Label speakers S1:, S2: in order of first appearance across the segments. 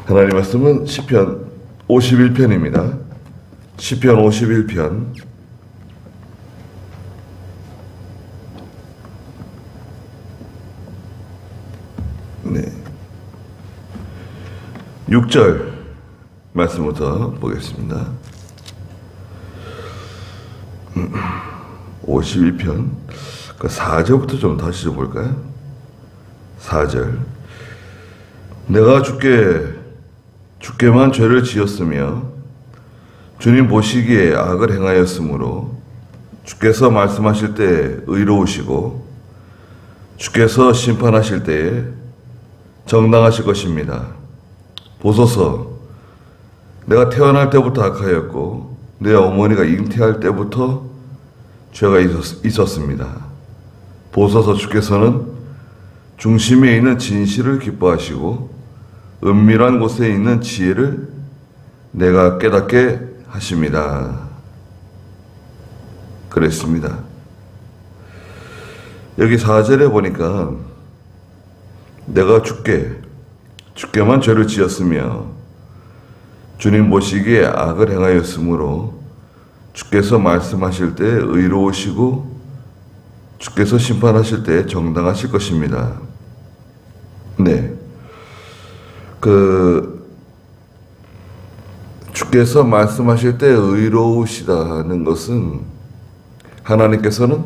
S1: 하나님 말씀은 시편 51편입니다. 시편 51편 네. 6절 말씀부터 보겠습니다. 51편 그 4절부터 좀 다시 좀 볼까요? 4절 내가 주께만 죄를 지었으며 주님 보시기에 악을 행하였으므로 주께서 말씀하실 때 의로우시고 주께서 심판하실 때에 정당하실 것입니다. 보소서 내가 태어날 때부터 악하였고 내 어머니가 잉태할 때부터 죄가 있었습니다. 보소서 주께서는 중심에 있는 진실을 기뻐하시고 은밀한 곳에 있는 지혜를 내가 깨닫게 하십니다. 그랬습니다. 여기 4절에 보니까 내가 주께만 죄를 지었으며 주님 보시기에 악을 행하였으므로 주께서 말씀하실 때 의로우시고 주께서 심판하실 때 정당하실 것입니다. 네. 주께서 말씀하실 때 의로우시다는 것은 하나님께서는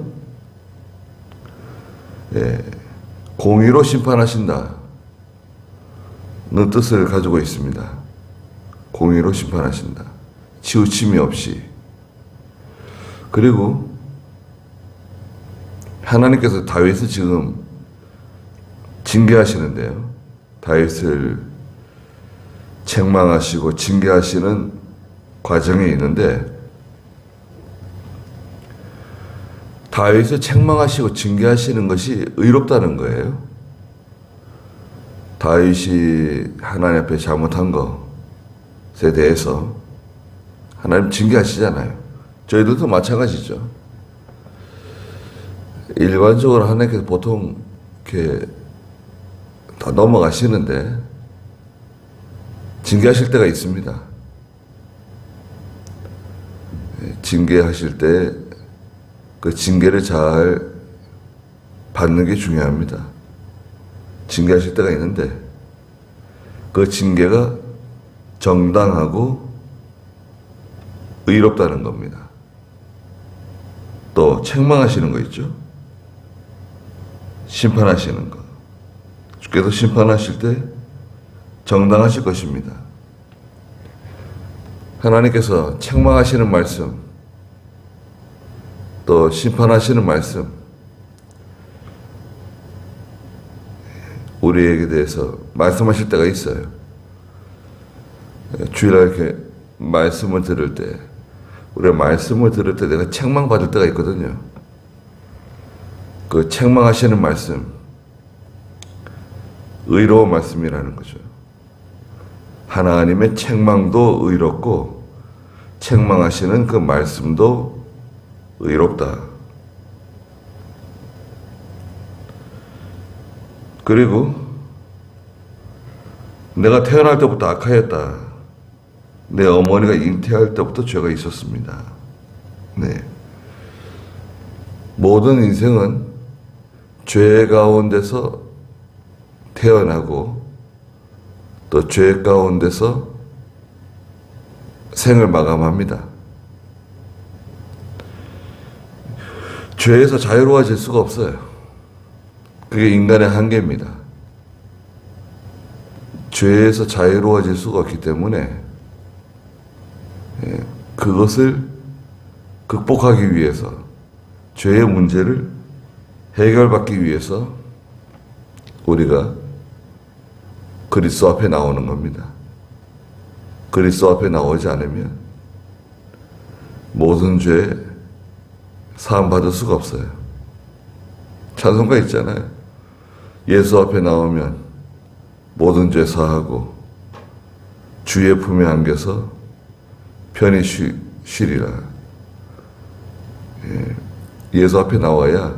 S1: 공의로 심판하신다는 뜻을 가지고 있습니다. 공의로 심판하신다. 치우침이 없이. 그리고 하나님께서 다윗을 지금 징계하시는데요. 다윗을 책망하시고 징계하시는 과정이 있는데 다윗을 책망하시고 징계하시는 것이 의롭다는 거예요. 다윗이 하나님 앞에 잘못한 것에 대해서 하나님 징계하시잖아요. 저희들도 마찬가지죠. 일반적으로 하나님께서 보통 이렇게 다 넘어가시는데 징계하실 때가 있습니다. 징계하실 때 그 징계를 잘 받는 게 중요합니다. 징계하실 때가 있는데 그 징계가 정당하고 의롭다는 겁니다. 또 책망하시는 거 있죠. 심판하시는 거. 주께서 심판하실 때 정당하실 것입니다. 하나님께서 책망하시는 말씀, 또 심판하시는 말씀, 우리에게 대해서 말씀하실 때가 있어요. 주일날 이렇게 말씀을 들을 때, 우리가 말씀을 들을 때 내가 책망받을 때가 있거든요. 그 책망하시는 말씀, 의로운 말씀이라는 거죠. 하나님의 책망도 의롭고 책망하시는 그 말씀도 의롭다. 그리고 내가 태어날 때부터 악하였다. 내 어머니가 잉태할 때부터 죄가 있었습니다. 네. 모든 인생은 죄 가운데서 태어나고 또 죄 가운데서 생을 마감합니다. 죄에서 자유로워질 수가 없어요. 그게 인간의 한계입니다. 죄에서 자유로워질 수가 없기 때문에 그것을 극복하기 위해서 죄의 문제를 해결받기 위해서 우리가 그리스도 앞에 나오는 겁니다. 그리스도 앞에 나오지 않으면 모든 죄 사함 받을 수가 없어요. 찬송가 있잖아요. 예수 앞에 나오면 모든 죄 사하고 주의 품에 안겨서 편히 쉬리라. 예수 앞에 나와야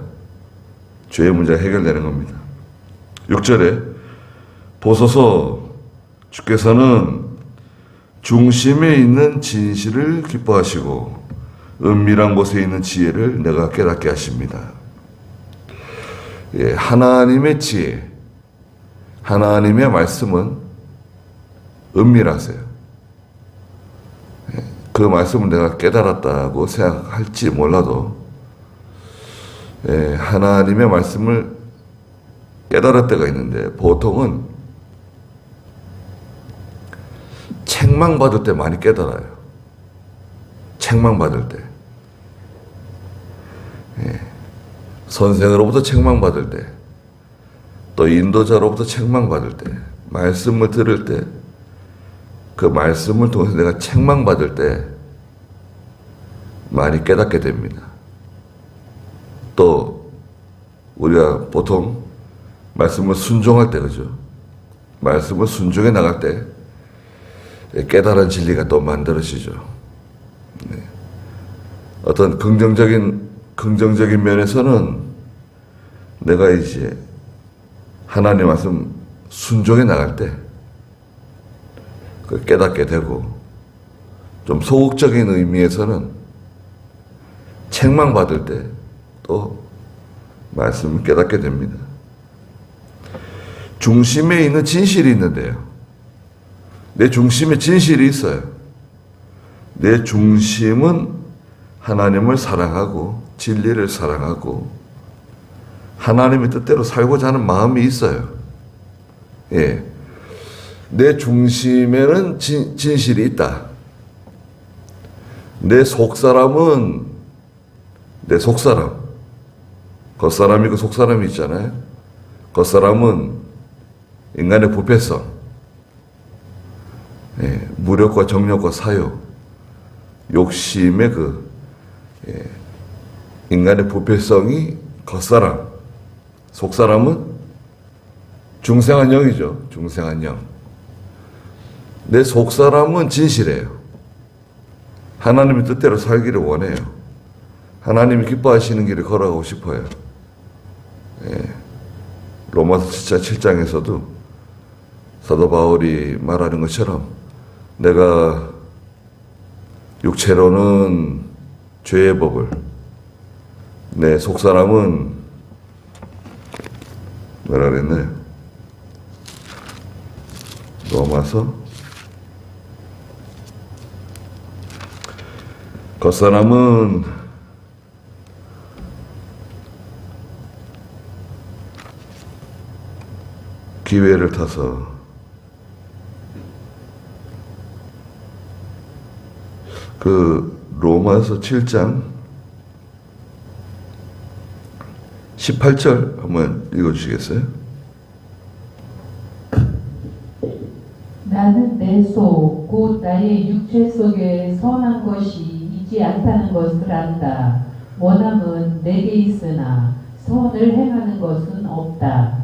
S1: 죄의 문제가 해결되는 겁니다. 6절에 보소서 주께서는 중심에 있는 진실을 기뻐하시고 은밀한 곳에 있는 지혜를 내가 깨닫게 하십니다. 예, 하나님의 지혜, 하나님의 말씀은 은밀하세요. 예, 그 말씀을 내가 깨달았다고 생각할지 몰라도 예, 하나님의 말씀을 깨달을 때가 있는데 보통은 책망받을 때 많이 깨달아요. 책망받을 때. 예. 선생으로부터 책망받을 때, 또 인도자로부터 책망받을 때, 말씀을 들을 때, 그 말씀을 통해서 내가 책망받을 때 많이 깨닫게 됩니다. 또 우리가 보통 말씀을 순종할 때, 그죠? 말씀을 순종해 나갈 때 깨달은 진리가 또 만들어지죠. 네. 어떤 긍정적인 면에서는 내가 이제 하나님 말씀 순종해 나갈 때 그걸 깨닫게 되고, 좀 소극적인 의미에서는 책망받을 때 또 말씀을 깨닫게 됩니다. 중심에 있는 진실이 있는데요. 내 중심에 진실이 있어요. 내 중심은 하나님을 사랑하고 진리를 사랑하고 하나님의 뜻대로 살고자 하는 마음이 있어요. 예. 내 중심에는 진실이 있다. 내 속사람은 내 속사람, 겉사람이고 속사람이 있잖아요. 겉사람은 인간의 부패성, 예, 무력과 정력과 사욕, 욕심의 인간의 부패성이 겉사람, 속사람은 중생한 영이죠. 중생한 영. 내 속사람은 진실해요. 하나님의 뜻대로 살기를 원해요. 하나님이 기뻐하시는 길을 걸어가고 싶어요. 예. 로마서 7장에서도 사도 바울이 말하는 것처럼 내가 육체로는 죄의 법을, 내 속사람은 뭐라 그랬나요? 로마서 겉사람은 기회를 타서 그 로마서 7장 18절 한번 읽어주시겠어요?
S2: 나는 내 속, 곧 나의 육체 속에 선한 것이 있지 않다는 것을 안다. 원함은 내게 있으나 선을 행하는 것은 없다.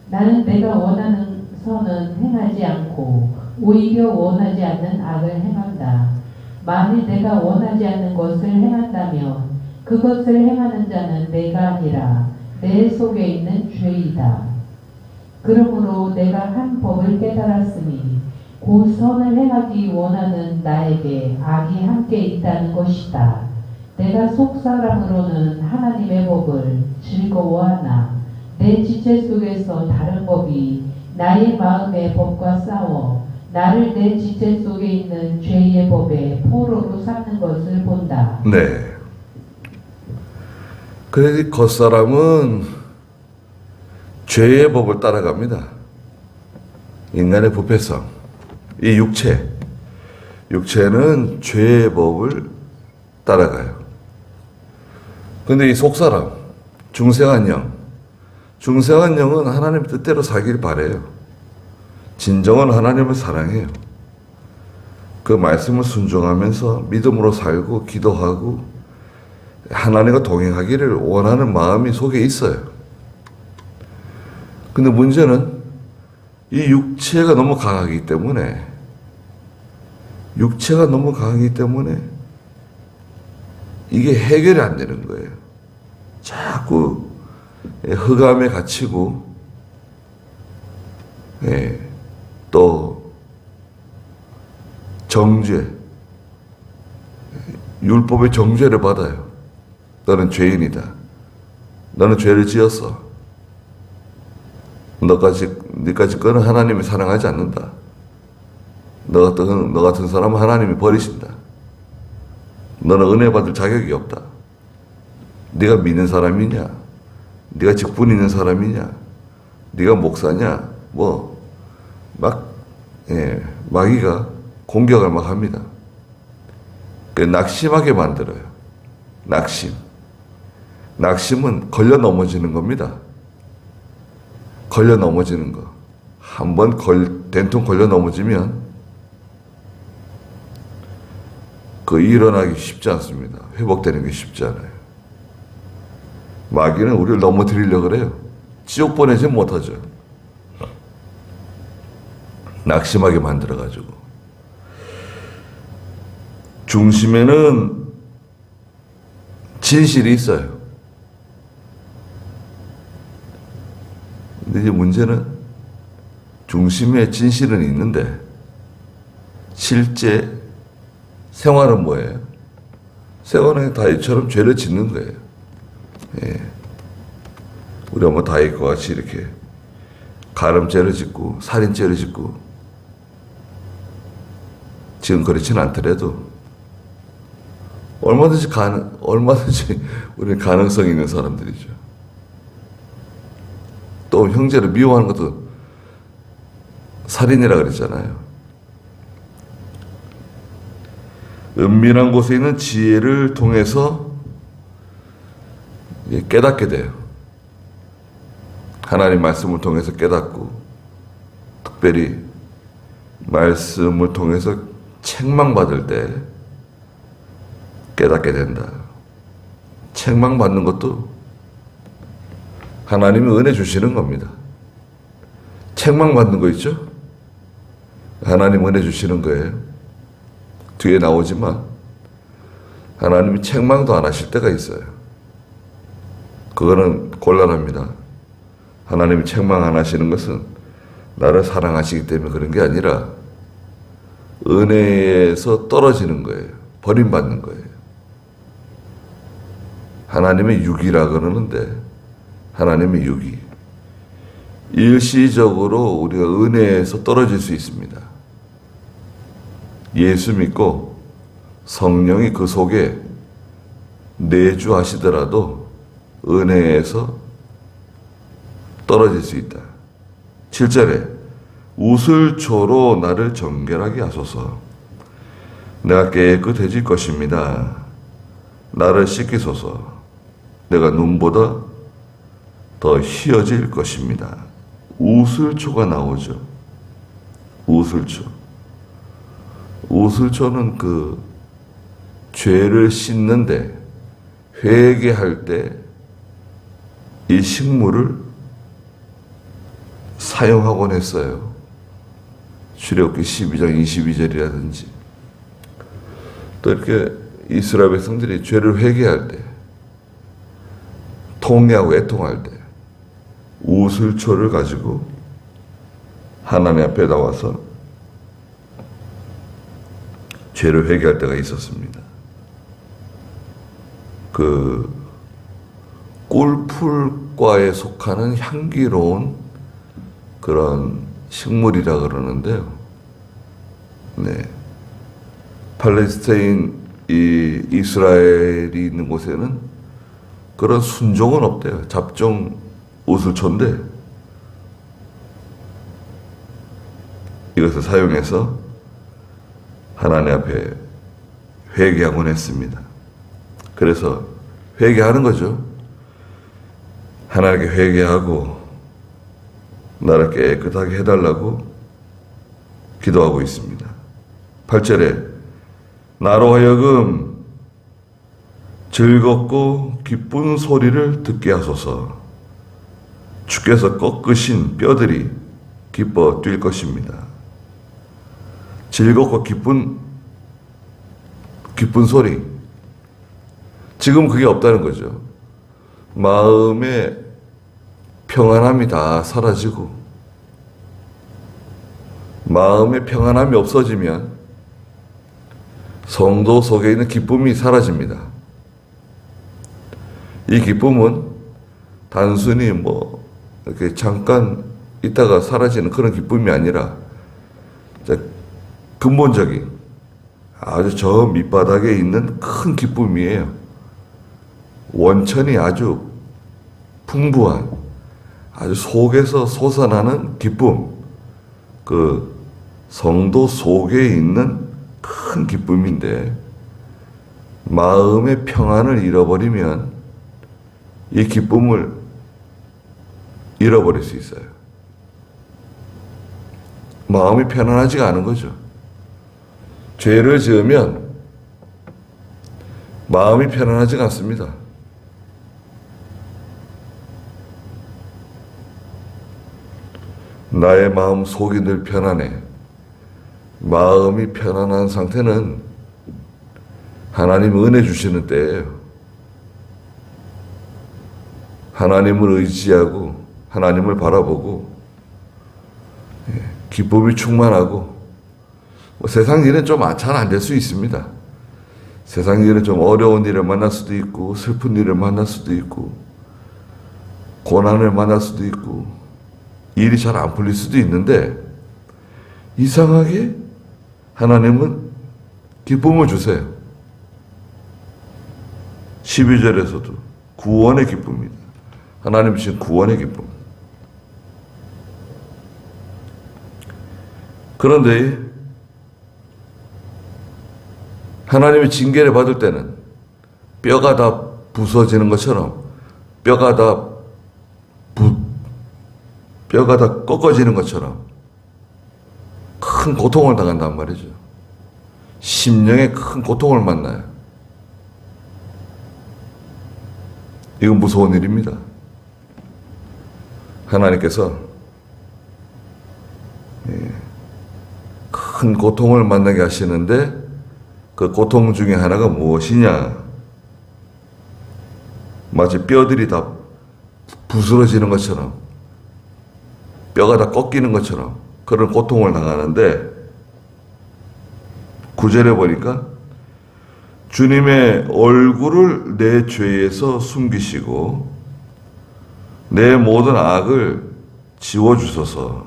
S2: 나는 내가 원하는 선은 행하지 않고 오히려 원하지 않는 악을 행한다. 만일 내가 원하지 않는 것을 행한다면 그것을 행하는 자는 내가 아니라 내 속에 있는 죄이다. 그러므로 내가 한 법을 깨달았으니 곧 선을 행하기 원하는 나에게 악이 함께 있다는 것이다. 내가 속사람으로는 하나님의 법을 즐거워하나 내 지체 속에서 다른 법이 나의 마음의 법과 싸워 나를 내 지체 속에 있는 죄의 법에 포로로 삼는 것을 본다.
S1: 네. 그래서 겉사람은 죄의 법을 따라갑니다. 인간의 부패성, 이 육체는 죄의 법을 따라가요. 근데 이 속사람, 중생한 영은 하나님 뜻대로 살길 바래요. 진정한 하나님을 사랑해요. 그 말씀을 순종하면서 믿음으로 살고 기도하고 하나님과 동행하기를 원하는 마음이 속에 있어요. 근데 문제는 이 육체가 너무 강하기 때문에 이게 해결이 안 되는 거예요. 자꾸 흑암에 갇히고 또 정죄, 율법의 정죄를 받아요. 너는 죄인이다. 너는 죄를 지었어. 너까지 거는 하나님이 사랑하지 않는다. 너 같은 사람은 하나님이 버리신다. 너는 은혜 받을 자격이 없다. 네가 믿는 사람이냐? 네가 직분 있는 사람이냐? 네가 목사냐? 마귀가 공격을 막 합니다. 낙심하게 만들어요. 낙심은 걸려 넘어지는 겁니다. 걸려 넘어지는 거. 한번 된통 걸려 넘어지면 일어나기 쉽지 않습니다. 회복되는 게 쉽지 않아요. 마귀는 우리를 넘어뜨리려고 그래요. 지옥 보내지 못하죠. 낙심하게 만들어가지고. 중심에는 진실이 있어요. 근데 이제 문제는 중심에 진실은 있는데 실제 생활은 뭐예요? 생활은 다윗처럼 죄를 짓는 거예요. 우리 엄마 다윗과 같이 이렇게 가늠죄를 짓고 살인죄를 짓고 지금 그렇지는 않더라도 얼마든지 우리는 가능성이 있는 사람들이죠. 또 형제를 미워하는 것도 살인이라 그랬잖아요. 은밀한 곳에 있는 지혜를 통해서 깨닫게 돼요. 하나님 말씀을 통해서 깨닫고 특별히 말씀을 통해서 책망받을 때 깨닫게 된다. 책망받는 것도 하나님이 은혜 주시는 겁니다. 책망받는 거 있죠? 하나님 은혜 주시는 거예요. 뒤에 나오지만 하나님이 책망도 안 하실 때가 있어요. 그거는 곤란합니다. 하나님이 책망 안 하시는 것은 나를 사랑하시기 때문에 그런 게 아니라 은혜에서 떨어지는 거예요. 버림받는 거예요. 하나님의 육이라 그러는데 하나님의 육이 일시적으로 우리가 은혜에서 떨어질 수 있습니다. 예수 믿고 성령이 그 속에 내주하시더라도 은혜에서 떨어질 수 있다. 7절에 우슬초로 나를 정결하게 하소서. 내가 깨끗해질 것입니다. 나를 씻기소서. 내가 눈보다 더 희어질 것입니다. 우슬초가 나오죠. 우슬초는 죄를 씻는데 회개할 때 이 식물을 사용하곤 했어요. 출애굽기 12장 22절이라든지 또 이렇게 이스라엘 백성들이 죄를 회개할 때 통회하고 애통할 때 우슬초를 가지고 하나님 앞에 나와서 죄를 회개할 때가 있었습니다. 꿀풀과에 속하는 향기로운 그런 식물이라 그러는데요. 팔레스타인 이스라엘이 있는 곳에는 그런 순종은 없대요. 잡종 우슬초인데 이것을 사용해서 하나님 앞에 회개하곤 했습니다. 그래서 회개하는 거죠. 하나님께 회개하고 나를 깨끗하게 해달라고 기도하고 있습니다. 8절에 나로 하여금 즐겁고 기쁜 소리를 듣게 하소서. 주께서 꺾으신 뼈들이 기뻐 뛸 것입니다. 즐겁고 기쁜 소리. 지금 그게 없다는 거죠. 마음의 평안함이 다 사라지고 마음의 평안함이 없어지면 성도 속에 있는 기쁨이 사라집니다. 이 기쁨은 단순히 이렇게 잠깐 있다가 사라지는 그런 기쁨이 아니라 근본적인 아주 저 밑바닥에 있는 큰 기쁨이에요. 원천이 아주 풍부한 아주 속에서 솟아나는 기쁨, 그 성도 속에 있는 큰 기쁨인데 마음의 평안을 잃어버리면 이 기쁨을 잃어버릴 수 있어요. 마음이 편안하지가 않은 거죠. 죄를 지으면 마음이 편안하지가 않습니다. 나의 마음 속이 늘 편안해. 마음이 편안한 상태는 하나님 은혜 주시는 때예요. 하나님을 의지하고 하나님을 바라보고 기쁨이 충만하고 세상 일은 좀 잘 안 될 수 있습니다. 세상 일은 좀 어려운 일을 만날 수도 있고 슬픈 일을 만날 수도 있고 고난을 만날 수도 있고 일이 잘 안 풀릴 수도 있는데 이상하게 하나님은 기쁨을 주세요. 12절에서도 구원의 기쁨입니다. 하나님 주신 구원의 기쁨. 그런데 하나님의 징계를 받을 때는 뼈가 다 부서지는 것처럼 뼈가 다 꺾어지는 것처럼 큰 고통을 당한단 말이죠. 심령에 큰 고통을 만나요. 이건 무서운 일입니다. 하나님께서 큰 고통을 만나게 하시는데 그 고통 중에 하나가 무엇이냐? 마치 뼈들이 다 부스러지는 것처럼 뼈가 다 꺾이는 것처럼 그런 고통을 당하는데 9절에 보니까 주님의 얼굴을 내 죄에서 숨기시고 내 모든 악을 지워주소서.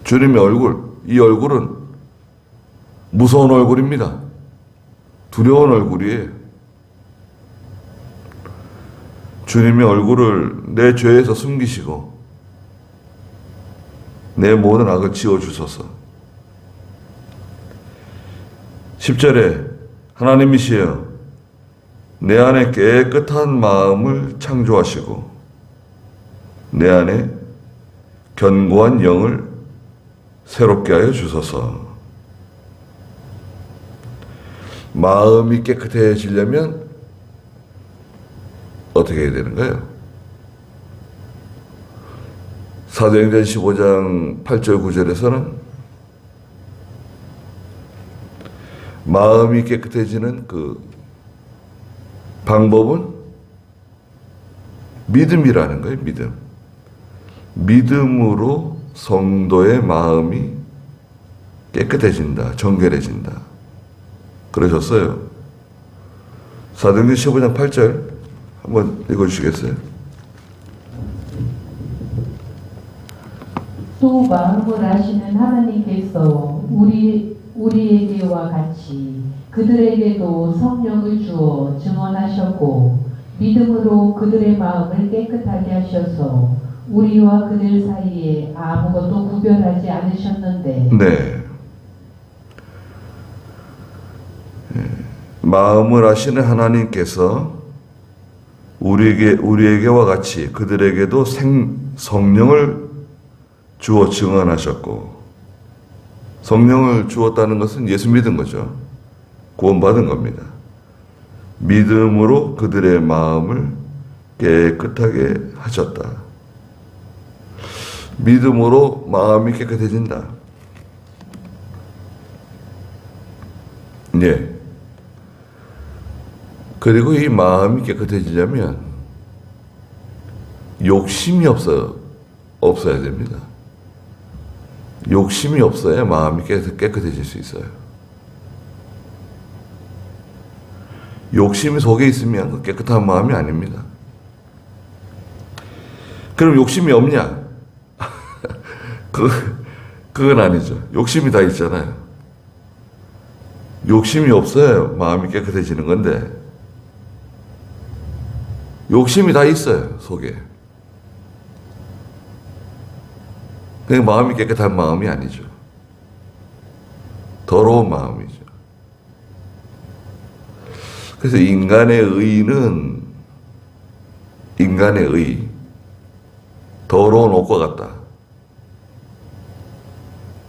S1: 주님의 얼굴, 이 얼굴은 무서운 얼굴입니다. 두려운 얼굴이에요. 주님의 얼굴을 내 죄에서 숨기시고 내 모든 악을 지워주소서. 10절에 하나님이시여 내 안에 깨끗한 마음을 창조하시고 내 안에 견고한 영을 새롭게 하여 주소서. 마음이 깨끗해지려면 어떻게 해야 되는가요? 사도행전 15장 8절 9절에서는 마음이 깨끗해지는 그 방법은 믿음이라는 거예요. 믿음. 믿음으로 성도의 마음이 깨끗해진다. 정결해진다. 그러셨어요. 사도행전 15장 8절 한번 읽어주시겠어요?
S2: 또 마음을 아시는 하나님께서 우리에게와 같이 그들에게도 성령을 주어 증언하셨고 믿음으로 그들의 마음을 깨끗하게 하셔서 우리와 그들 사이에 아무것도 구별하지 않으셨는데.
S1: 네. 마음을 아시는 하나님께서 우리에게와 같이 그들에게도 성령을 주어 증언하셨고, 성령을 주었다는 것은 예수 믿은 거죠. 구원받은 겁니다. 믿음으로 그들의 마음을 깨끗하게 하셨다. 믿음으로 마음이 깨끗해진다. 네. 그리고 이 마음이 깨끗해지려면 욕심이 없어야 됩니다. 욕심이 없어야 마음이 깨끗해질 수 있어요. 욕심이 속에 있으면 그 깨끗한 마음이 아닙니다. 그럼 욕심이 없냐? 그건 아니죠. 욕심이 다 있잖아요. 욕심이 없어야 마음이 깨끗해지는 건데, 욕심이 다 있어요, 속에. 그 마음이 깨끗한 마음이 아니죠. 더러운 마음이죠. 그래서 인간의 의는 인간의 의, 더러운 옷과 같다.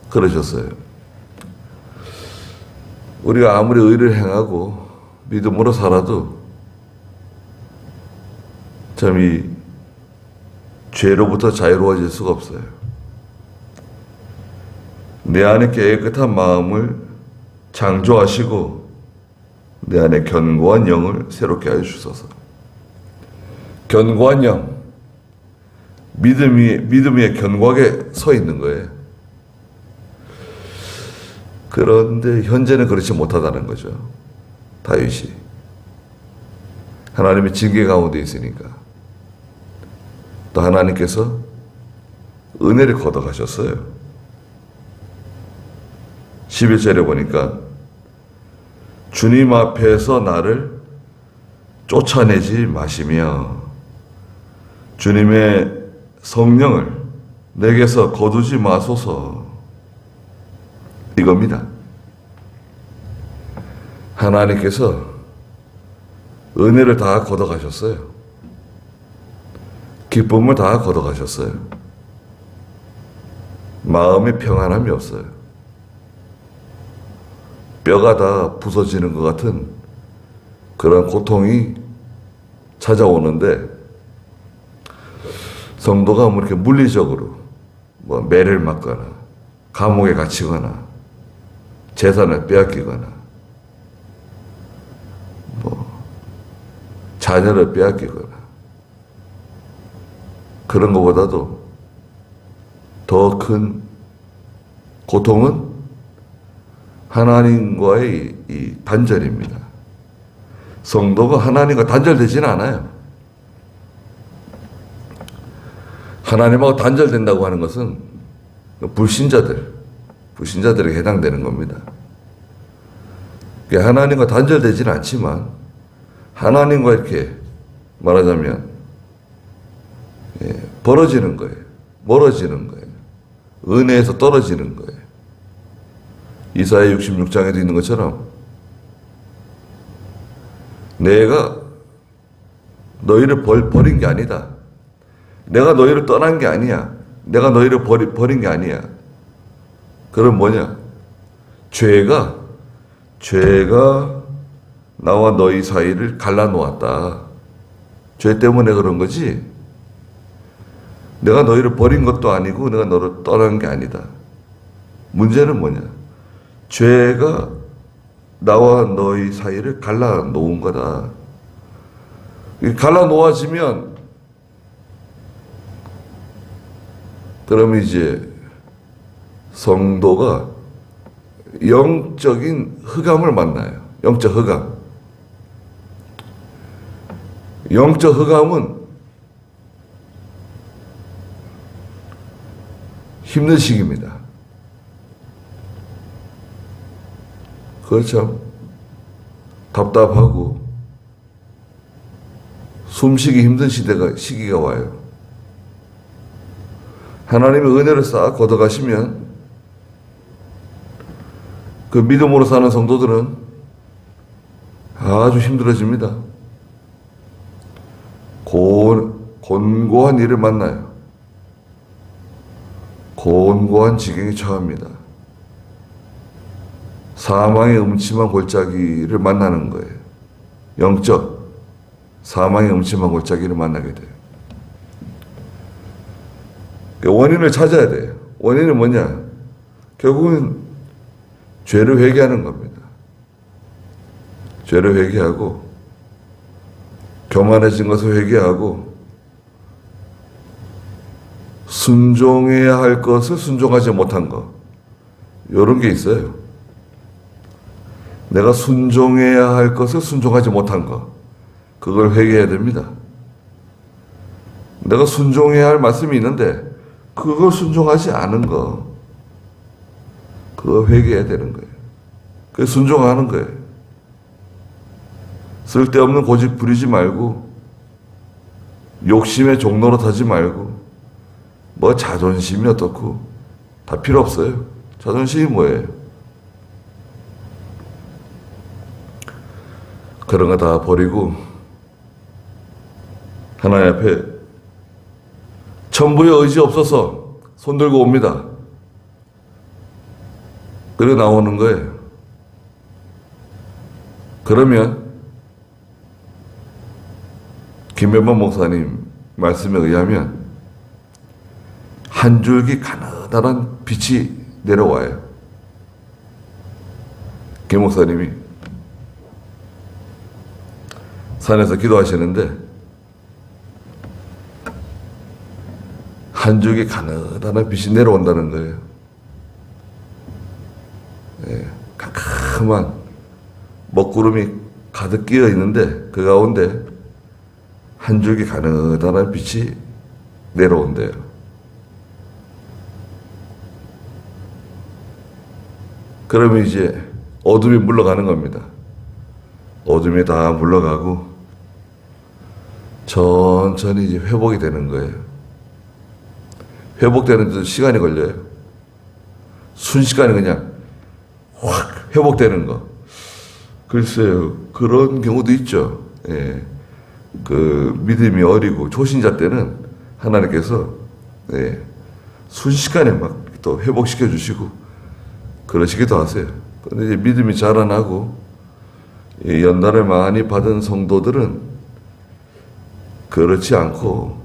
S1: 그러셨어요. 우리가 아무리 의를 행하고 믿음으로 살아도 참 이 죄로부터 자유로워질 수가 없어요. 내 안에 깨끗한 마음을 창조하시고 내 안에 견고한 영을 새롭게 하여 주소서. 견고한 영, 믿음이 견고하게 서 있는 거예요. 그런데 현재는 그렇지 못하다는 거죠. 다윗이. 하나님의 징계 가운데 있으니까. 또 하나님께서 은혜를 걷어가셨어요. 11절에 보니까 주님 앞에서 나를 쫓아내지 마시며 주님의 성령을 내게서 거두지 마소서. 이겁니다. 하나님께서 은혜를 다 걷어가셨어요. 기쁨을 다 걷어가셨어요. 마음에 평안함이 없어요. 뼈가 다 부서지는 것 같은 그런 고통이 찾아오는데, 성도가 뭐 이렇게 물리적으로 뭐 매를 맞거나 감옥에 갇히거나 재산을 빼앗기거나 뭐 자녀를 빼앗기거나 그런 것보다도 더 큰 고통은 하나님과의 이 단절입니다. 성도가 하나님과 단절되지는 않아요. 하나님하고 단절된다고 하는 것은 불신자들에게 해당되는 겁니다. 하나님과 단절되지는 않지만 하나님과 이렇게 말하자면 벌어지는 거예요. 멀어지는 거예요. 은혜에서 떨어지는 거예요. 이사야 66장에도 있는 것처럼 내가 너희를 버린 게 아니다. 내가 너희를 떠난 게 아니야. 내가 너희를 버린 게 아니야. 그럼 뭐냐? 죄가 나와 너희 사이를 갈라놓았다. 죄 때문에 그런 거지. 내가 너희를 버린 것도 아니고 내가 너를 떠난 게 아니다. 문제는 뭐냐? 죄가 나와 너희 사이를 갈라놓은 거다. 갈라놓아지면 그러면 이제 성도가 영적인 흑암을 만나요. 영적 흑암. 영적 흑암은 힘든 시기입니다. 그렇죠. 답답하고 숨쉬기 힘든 시기가 와요. 하나님의 은혜를 싹 걷어가시면 그 믿음으로 사는 성도들은 아주 힘들어집니다. 곤고한 일을 만나요. 곤고한 지경에 처합니다. 사망의 음침한 골짜기를 만나는 거예요. 영적 사망의 음침한 골짜기를 만나게 돼요. 원인을 찾아야 돼요. 원인은 뭐냐? 결국은 죄를 회개하는 겁니다. 죄를 회개하고 교만해진 것을 회개하고 순종해야 할 것을 순종하지 못한 것, 이런 게 있어요. 내가 순종해야 할 것을 순종하지 못한 것, 그걸 회개해야 됩니다. 내가 순종해야 할 말씀이 있는데 그걸 순종하지 않은 거, 그거 회개해야 되는 거예요. 그게 순종하는 거예요. 쓸데없는 고집 부리지 말고, 욕심의 종로로 타지 말고, 뭐 자존심이 어떻고 다 필요 없어요. 자존심이 뭐예요? 그런 거 다 버리고 하나님 앞에 천부의 의지 없어서 손 들고 옵니다. 그래 나오는 거예요. 그러면 김변만 목사님 말씀에 의하면 한 줄기 가느다란 빛이 내려와요. 김 목사님이 산에서 기도하시는데 한 줄기 가느다란 빛이 내려온다는 거예요. 캄캄한 먹구름이 가득 끼어 있는데 그 가운데 한 줄기 가느다란 빛이 내려온대요. 그러면 이제 어둠이 물러가는 겁니다. 어둠이 다 물러가고 천천히 이제 회복이 되는 거예요. 회복되는데도 시간이 걸려요. 순식간에 그냥 확 회복되는 거. 글쎄요, 그런 경우도 있죠. 예. 그 믿음이 어리고 초신자 때는 하나님께서 순식간에 막 또 회복시켜 주시고 그러시기도 하세요. 그런데 이제 믿음이 자라나고 연단을 많이 받은 성도들은 그렇지 않고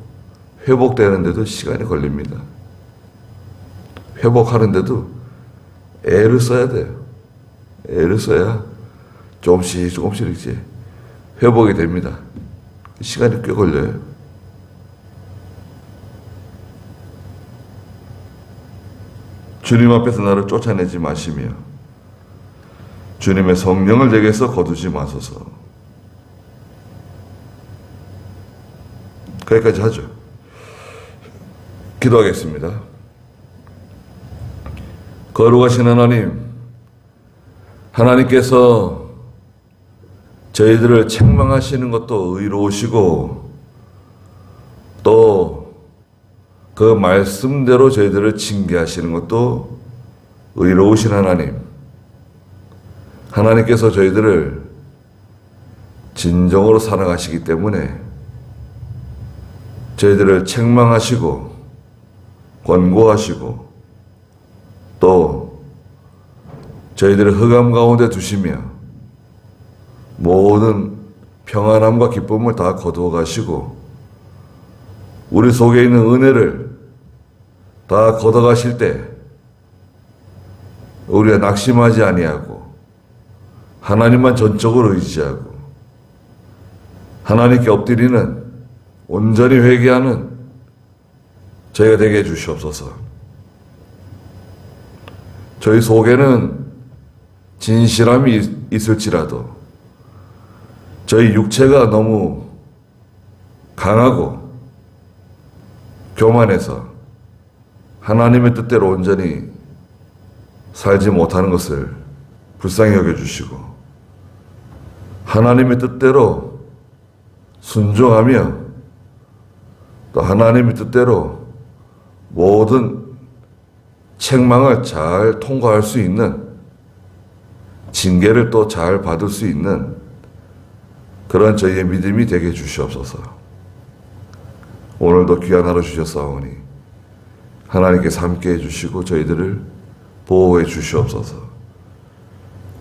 S1: 회복되는데도 시간이 걸립니다. 회복하는데도 애를 써야 돼요. 애를 써야 조금씩 이제 회복이 됩니다. 시간이 꽤 걸려요. 주님 앞에서 나를 쫓아내지 마시며 주님의 성령을 내게서 거두지 마소서. 거기까지 하죠. 기도하겠습니다. 거룩하신 하나님, 하나님께서 저희들을 책망하시는 것도 의로우시고 또 그 말씀대로 저희들을 징계하시는 것도 의로우신 하나님. 하나님께서 저희들을 진정으로 사랑하시기 때문에 저희들을 책망하시고 권고하시고 또 저희들을 흑암 가운데 두시며 모든 평안함과 기쁨을 다 거두어 가시고 우리 속에 있는 은혜를 다 걷어가실 때 우리가 낙심하지 아니하고 하나님만 전적으로 의지하고 하나님께 엎드리는 온전히 회개하는 저희가 되게 해주시옵소서. 저희 속에는 진실함이 있을지라도 저희 육체가 너무 강하고 교만해서 하나님의 뜻대로 온전히 살지 못하는 것을 불쌍히 여겨주시고 하나님의 뜻대로 순종하며 또 하나님의 뜻대로 모든 책망을 잘 통과할 수 있는 징계를 또 잘 받을 수 있는 그런 저희의 믿음이 되게 해주시옵소서. 오늘도 귀한 하루 주셨사오니 하나님께서 함께 해주시고 저희들을 보호해 주시옵소서.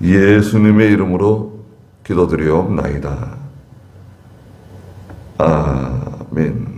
S1: 예수님의 이름으로 기도드리옵나이다. 아멘.